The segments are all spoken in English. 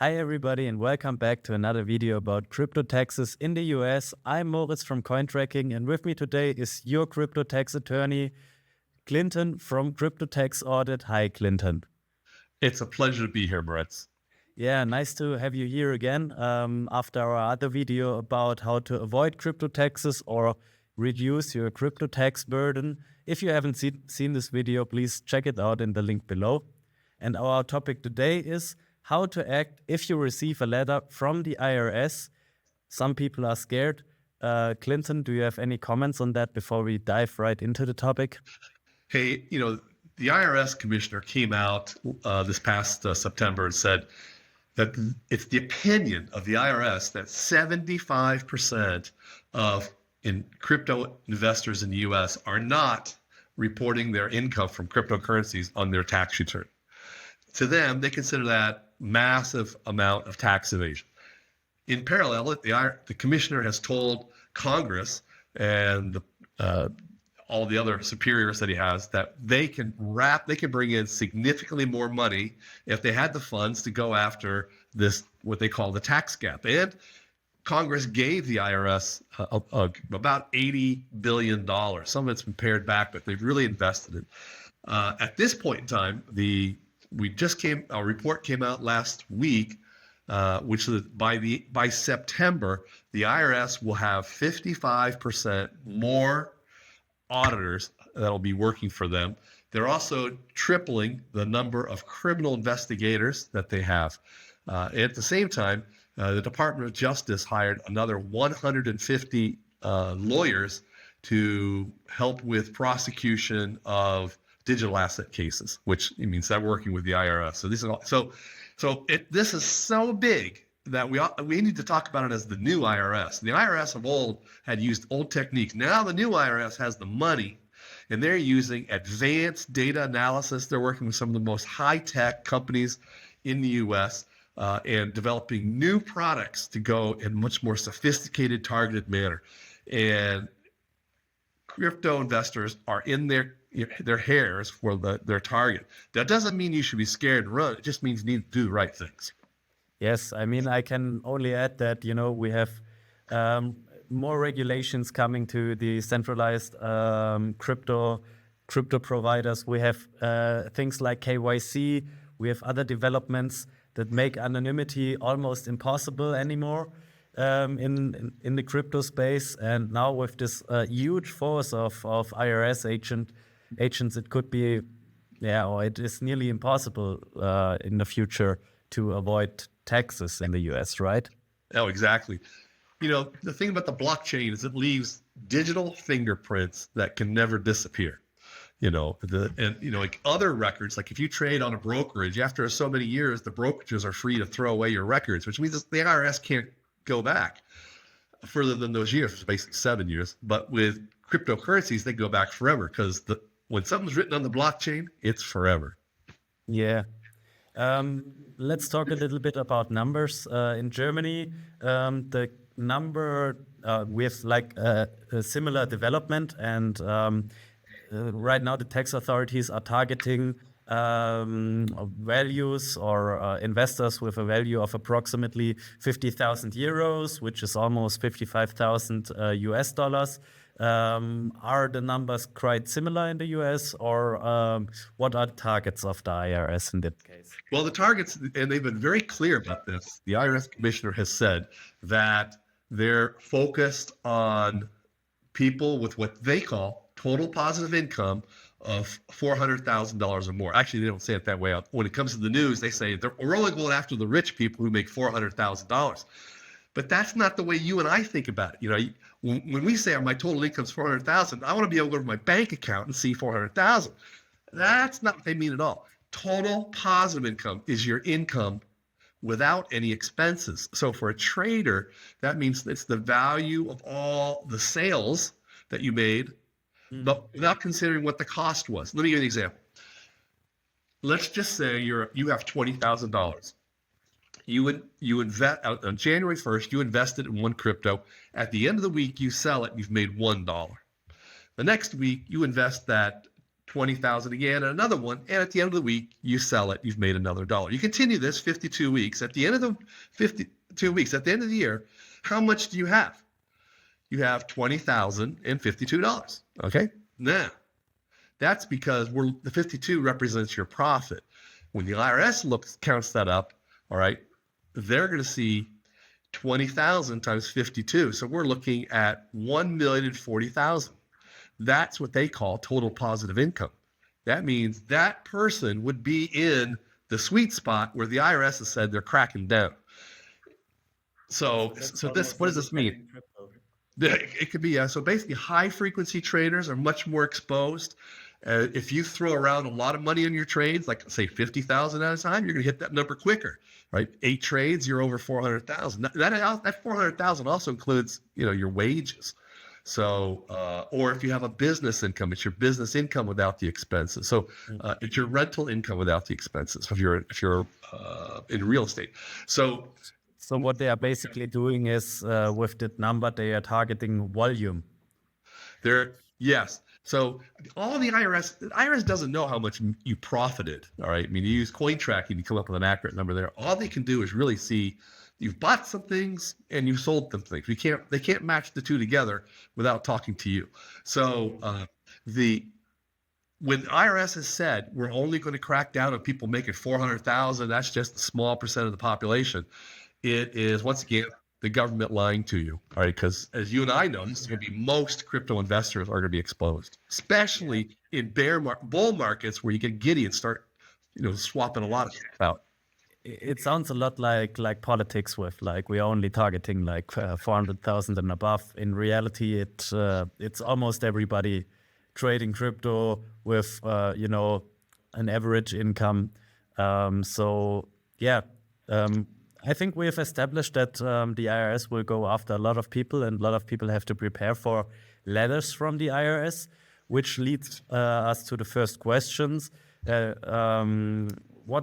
Hi everybody and welcome back to another video about crypto taxes in the US. I'm Moritz from Cointracking and with me today is your crypto tax attorney, Clinton from Cryptotax Audit. Hi Clinton. It's a pleasure to be here, Moritz. Yeah, nice to have you here again after our other video about how to avoid crypto taxes or reduce your crypto tax burden. If you haven't seen this video, please check it out in the link below. And our topic today is how to act if you receive a letter from the IRS. Some people are scared. Clinton, do you have any comments on that before we dive right into the topic? Hey, the IRS commissioner came out this past September and said that it's the opinion of the IRS that 75% of crypto investors in the US are not reporting their income from cryptocurrencies on their tax return. To them, they consider that massive amount of tax evasion. In parallel, the commissioner has told Congress and all the other superiors that he has that they can bring in significantly more money if they had the funds to go after this, what they call the tax gap. And Congress gave the IRS about $80 billion. Some of it's been pared back, but they've really invested it. At this point in time, a report came out last week, which is by September, the IRS will have 55% more auditors that'll be working for them. They're also tripling the number of criminal investigators that they have. At the same time, the Department of Justice hired another 150 lawyers to help with prosecution of digital asset cases, which means they're working with the IRS. So this is so big that we need to talk about it as the new IRS. The IRS of old had used old techniques. Now the new IRS has the money, and they're using advanced data analysis. They're working with some of the most high-tech companies in the U.S. And developing new products to go in much more sophisticated, targeted manner. And crypto investors are in their hairs for their target. That doesn't mean you should be scared and run. It just means you need to do the right things. Yes, I mean, I can only add that, we have more regulations coming to the centralized crypto providers. We have things like KYC. We have other developments that make anonymity almost impossible anymore in the crypto space. And now with this huge force of IRS agents, it could be, or it is nearly impossible in the future to avoid taxes in the US, right? Oh, exactly. The thing about the blockchain is it leaves digital fingerprints that can never disappear. Like other records, like if you trade on a brokerage, after so many years, the brokerages are free to throw away your records, which means the IRS can't go back further than those years, which is basically 7 years. But with cryptocurrencies, they go back forever because when something's written on the blockchain, it's forever. Yeah. Let's talk a little bit about numbers. In Germany, the number with like a similar development, and right now the tax authorities are targeting values or investors with a value of approximately 50,000 euros, which is almost 55,000 US dollars. Are the numbers quite similar in the US, or what are the targets of the IRS in that case? Well, the targets, and they've been very clear about this. The IRS commissioner has said that they're focused on people with what they call total positive income of $400,000 or more. Actually, they don't say it that way. When it comes to the news, they say we're only going after the rich people who make $400,000. But that's not the way you and I think about it. When we say my total income is $400,000, I want to be able to go to my bank account and see $400,000. That's not what they mean at all. Total positive income is your income without any expenses. So for a trader, that means it's the value of all the sales that you made, but without considering what the cost was. Let me give you an example. Let's just say you have $20,000. You invest on January 1st, you invested in one crypto. At the end of the week, you sell it, you've made $1. The next week, you invest that 20,000 again, and another one. And at the end of the week, you sell it. You've made another dollar. You continue this 52 weeks. At the end of the 52 weeks, at the end of the year, how much do you have? You have $20,052. Okay. Now, that's because the 52 represents your profit. When the IRS counts that up, all right, they're going to see 20,000 times 52. So we're looking at 1,040,000. That's what they call total positive income. That means that person would be in the sweet spot where the IRS has said they're cracking down. So what does this mean? It could be, so basically high frequency traders are much more exposed. If you throw around a lot of money in your trades, like say 50,000 at a time, you're going to hit that number quicker, right? 8 trades, you're over 400,000. That 400,000 also includes, your wages. So, or if you have a business income, it's your business income without the expenses. So, it's your rental income without the expenses. If you're in real estate, so what they are basically doing is with that number, they are targeting volume. Yes. So all the IRS doesn't know how much you profited. All right. I mean, you use coin tracking to come up with an accurate number there. All they can do is really see you've bought some things and you sold some things. They can't match the two together without talking to you. So when IRS has said we're only going to crack down on people making 400,000, that's just a small percent of the population. It is, once again, the government lying to you, all right? Because as you and I know, this is going to be most crypto investors are going to be exposed, especially in bull markets where you get giddy and start, swapping a lot of stuff out. It sounds a lot like politics with we're only targeting 400,000 and above. In reality, it's almost everybody trading crypto with an average income. I think we have established that the IRS will go after a lot of people, and a lot of people have to prepare for letters from the IRS, which leads us to the first questions. What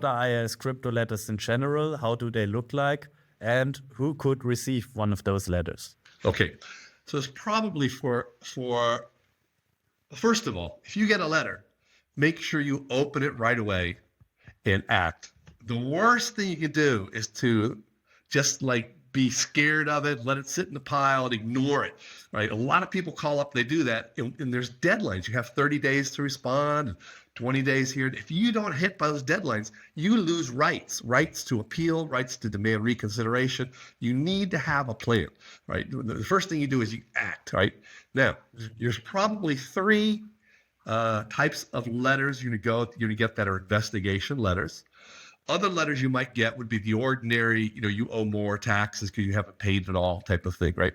are IRS crypto letters in general? How do they look like? And who could receive one of those letters? Okay, so it's probably for first of all, if you get a letter, make sure you open it right away and act. The worst thing you can do is to just be scared of it, let it sit in the pile and ignore it, right? A lot of people call up, they do that, and there's deadlines. You have 30 days to respond, 20 days here. If you don't hit by those deadlines, you lose rights to appeal, rights to demand reconsideration. You need to have a plan, right? The first thing you do is you act, right? Now, there's probably 3 types of letters you're going to get that are investigation letters. Other letters you might get would be the ordinary, you owe more taxes because you haven't paid at all type of thing, right?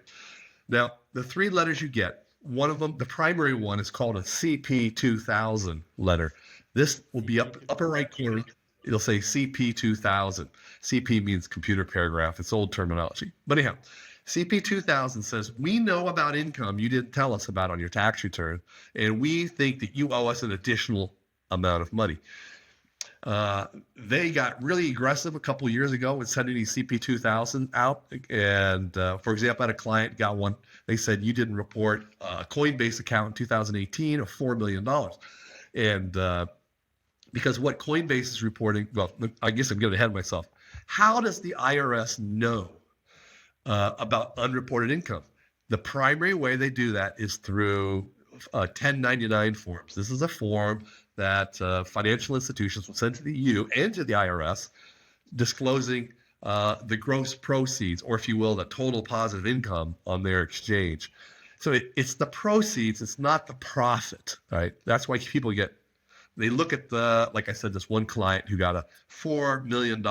Now, the 3 letters you get, one of them, the primary one, is called a CP 2000 letter. This will be upper right corner. It'll say CP 2000. CP means computer paragraph. It's old terminology. But anyhow, CP 2000 says, we know about income you didn't tell us about on your tax return, and we think that you owe us an additional amount of money. They got really aggressive a couple of years ago with sending these CP 2000 out. And for example, I had a client got one. They said you didn't report a Coinbase account in 2018 of $4 million. And because what Coinbase is reporting, well, I guess I'm getting ahead of myself. How does the IRS know about unreported income? The primary way they do that is through 1099 forms. This is a form that financial institutions will send to you and to the IRS, disclosing the gross proceeds, or if you will, the total positive income on their exchange. So it's the proceeds, it's not the profit, right? That's why people they look at like I said, this one client who got a $4 million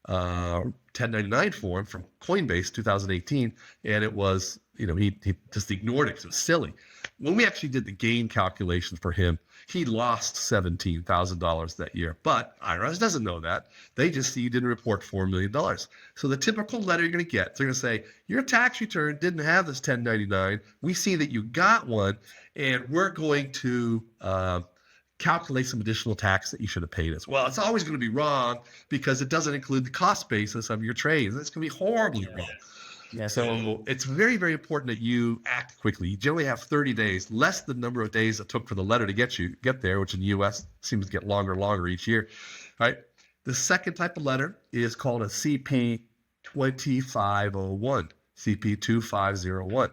1099 form from Coinbase 2018, and it was, he just ignored it because it was silly. When we actually did the gain calculations for him, he lost $17,000 that year. But IRS doesn't know that. They just see you didn't report $4 million. So the typical letter you're going to get, they're going to say, your tax return didn't have this 1099. We see that you got one, and we're going to calculate some additional tax that you should have paid us. Well, it's always going to be wrong because it doesn't include the cost basis of your trades. It's going to be horribly wrong. Yes. So it's very, very important that you act quickly. You generally have 30 days, less the number of days it took for the letter to get there, which in the US seems to get longer and longer each year. All right. The second type of letter is called a CP 2501, CP 2501.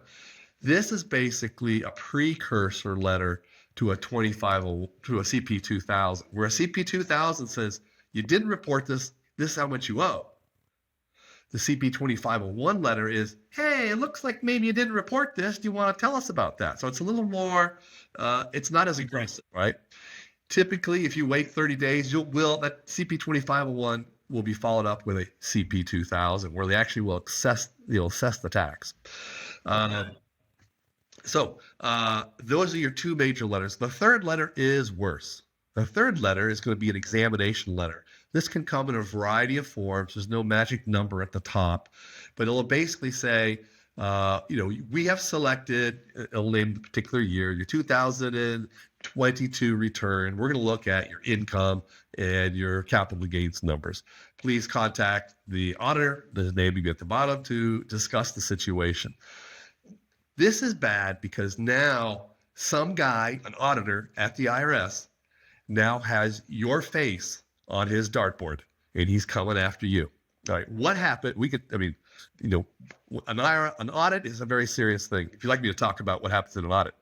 This is basically a precursor letter to a CP 2000, where a CP 2000 says you didn't report this. This is how much you owe. The CP 2501 letter is, hey, it looks like maybe you didn't report this. Do you want to tell us about that? So it's a little more, it's not as aggressive, right? Typically, if you wait 30 days, that CP 2501 will be followed up with a CP 2000, where they actually will assess the tax. So those are your two major letters. The third letter is worse. The third letter is going to be an examination letter. This can come in a variety of forms. There's no magic number at the top, but it'll basically say, we have selected, it'll name the particular year, your 2022 return. We're going to look at your income and your capital gains numbers. Please contact the auditor, the name will be at the bottom, to discuss the situation. This is bad because now some guy, an auditor at the IRS, now has your face on his dartboard and he's coming after you. All right, what happened? An audit is a very serious thing. If you'd like me to talk about what happens in an audit.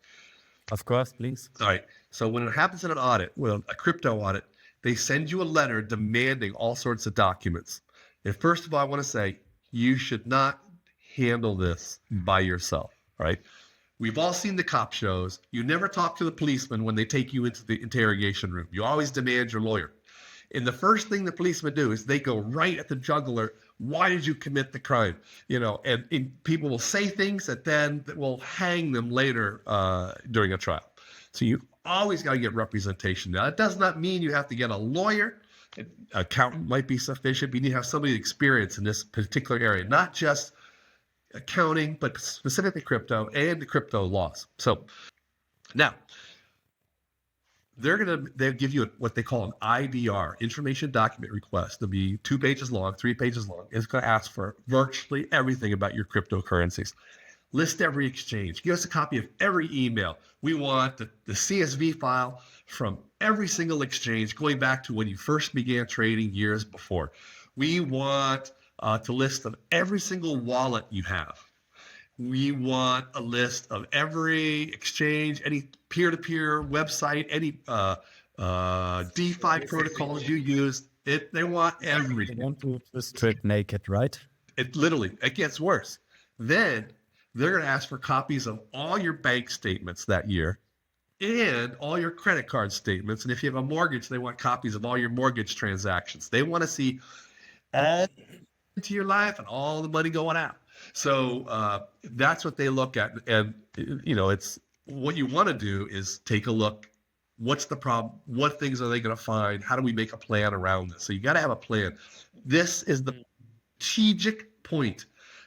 Of course, please. All right, so when it happens in an audit, well, a crypto audit, they send you a letter demanding all sorts of documents. And first of all, I want to say, you should not handle this by yourself, right? We've all seen the cop shows. You never talk to the policeman when they take you into the interrogation room. You always demand your lawyer. And the first thing the policemen do is they go right at the jugular. Why did you commit the crime? And people will say things that will hang them later during a trial. So you always got to get representation. Now, it does not mean you have to get a lawyer. An accountant might be sufficient, but you need to have somebody experienced in this particular area, not just accounting, but specifically crypto and the crypto laws. So now they'll give you what they call an IDR, information document request. It'll be 2 pages long, 3 pages long. It's going to ask for virtually everything about your cryptocurrencies. List every exchange. Give us a copy of every email. We want the CSV file from every single exchange going back to when you first began trading years before. We want to list of every single wallet you have. We want a list of every exchange, any peer-to-peer website, any DeFi protocols you use. They want everything. They want to strip naked, right? It gets worse. Then they're going to ask for copies of all your bank statements that year and all your credit card statements. And if you have a mortgage, they want copies of all your mortgage transactions. They want to see all into your life and all the money going out. So that's what they look at. And, it's what you want to do is take a look. What's the problem? What things are they going to find? How do we make a plan around this? So you got to have a plan. This is the strategic point.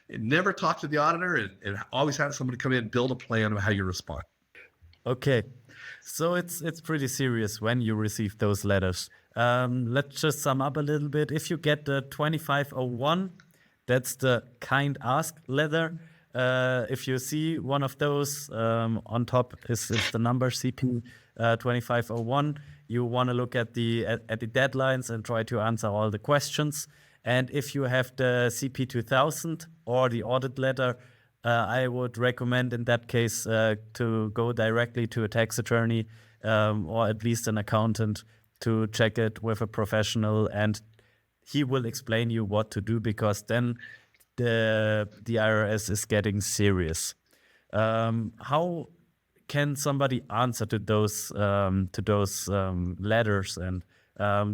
And never talk to the auditor and always have somebody come in and build a plan of how you respond. Okay. So it's pretty serious when you receive those letters. Let's just sum up a little bit. If you get the 2501, that's the kind ask letter. If you see one of those, on top is the number CP 2501. You want to look at the deadlines and try to answer all the questions. And if you have the CP 2000 or the audit letter, I would recommend in that case to go directly to a tax attorney or at least an accountant to check it with a professional, and he will explain you what to do, because then the IRS is getting serious. How can somebody answer to those letters, and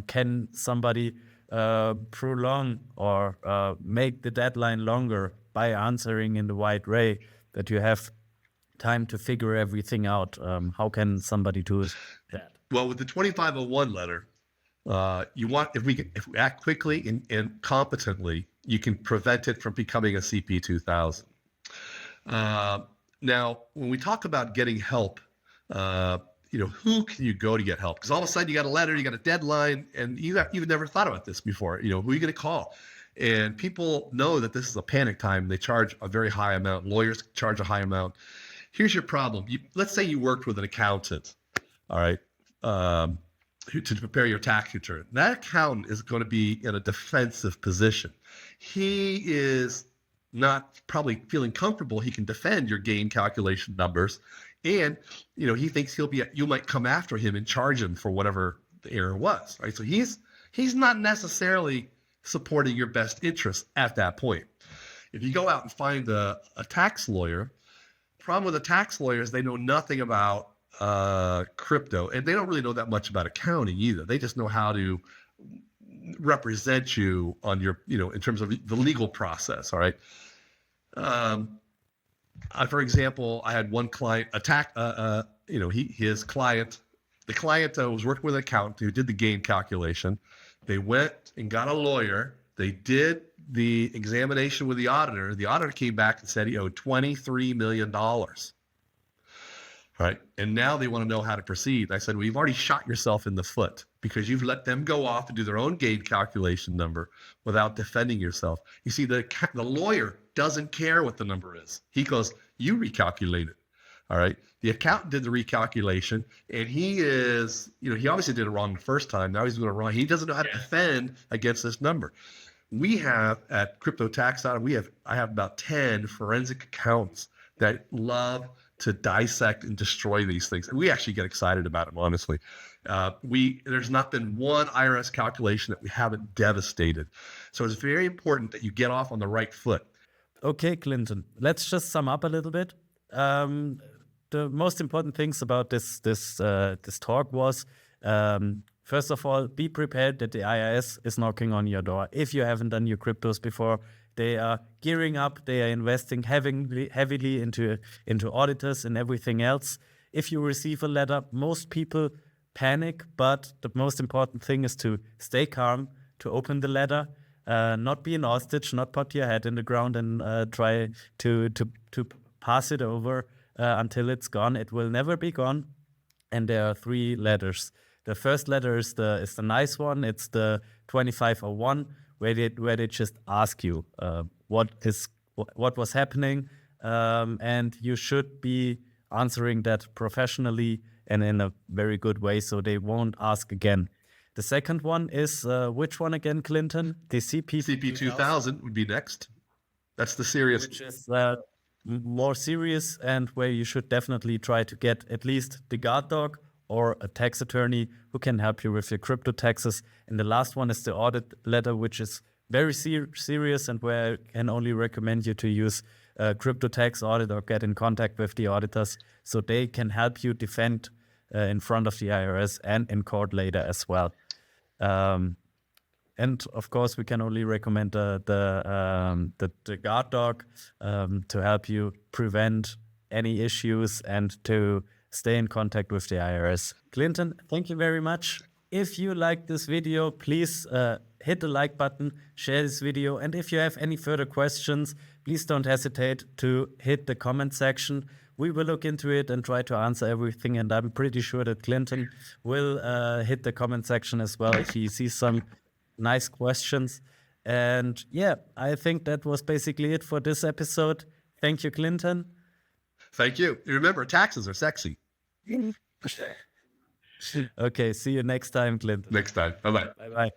can somebody prolong or make the deadline longer by answering in the right way, that you have time to figure everything out? How can somebody do that? Well, with the 2501 letter, if we act quickly and competently, you can prevent it from becoming a CP 2000. Now, when we talk about getting help, who can you go to get help? Because all of a sudden you got a letter, you got a deadline, and you've never thought about this before. Who are you going to call? And people know that this is a panic time. They charge a very high amount. Lawyers charge a high amount. Here's your problem. Let's say you worked with an accountant, all right, to prepare your tax return. That accountant is going to be in a defensive position. He is not probably feeling comfortable. He can defend your gain calculation numbers, and he thinks you might come after him and charge him for whatever the error was, right? So he's not necessarily supporting your best interest at that point. If you go out and find a tax lawyer, problem with a tax lawyer is they know nothing about crypto, and they don't really know that much about accounting either. They just know how to represent you on your, in terms of the legal process. All right. For example, I had one client the client was working with an accountant who did the gain calculation. They went and got a lawyer. They did the examination with the auditor. The auditor came back and said he owed $23 million. Right. And now they want to know how to proceed. I said, well, you've already shot yourself in the foot because you've let them go off and do their own gain calculation number without defending yourself. You see, the lawyer doesn't care what the number is. He goes, you recalculate it. All right. The accountant did the recalculation, and he obviously did it wrong the first time. Now he's doing it wrong. He doesn't know how to defend against this number. We have at CryptoTax, I have about 10 forensic accountants that love to dissect and destroy these things. And we actually get excited about them, honestly. There's not been one IRS calculation that we haven't devastated. So it's very important that you get off on the right foot. Okay, Clinton, let's just sum up a little bit. The most important things about this talk was, first of all, be prepared that the IRS is knocking on your door. If you haven't done your cryptos before, they are gearing up. They are investing heavily into auditors and everything else. If you receive a letter, most people panic, but the most important thing is to stay calm, to open the letter, not be an ostrich, not put your head in the ground and try to pass it over until it's gone. It will never be gone. And there are 3 letters. The first letter is the nice one. It's the 2501. Where they just ask you what was happening, and you should be answering that professionally and in a very good way, so they won't ask again. The second one is which one again, Clinton? The CP 2000 would be next. That's the serious, which is more serious, and where you should definitely try to get at least the guard dog or a tax attorney who can help you with your crypto taxes. And the last one is the audit letter, which is very serious, and where I can only recommend you to use crypto tax audit or get in contact with the auditors so they can help you defend in front of the IRS and in court later as well. And of course, we can only recommend the guard dog to help you prevent any issues and to stay in contact with the IRS. Clinton, thank you very much. If you like this video, please hit the like button, share this video, and if you have any further questions, please don't hesitate to hit the comment section. We will look into it and try to answer everything, and I'm pretty sure that Clinton will hit the comment section as well if he sees some nice questions. And yeah, I think that was basically it for this episode. Thank you, Clinton. Thank you. Remember, taxes are sexy. Okay, see you next time, Clinton. Next time. Bye-bye. Bye-bye.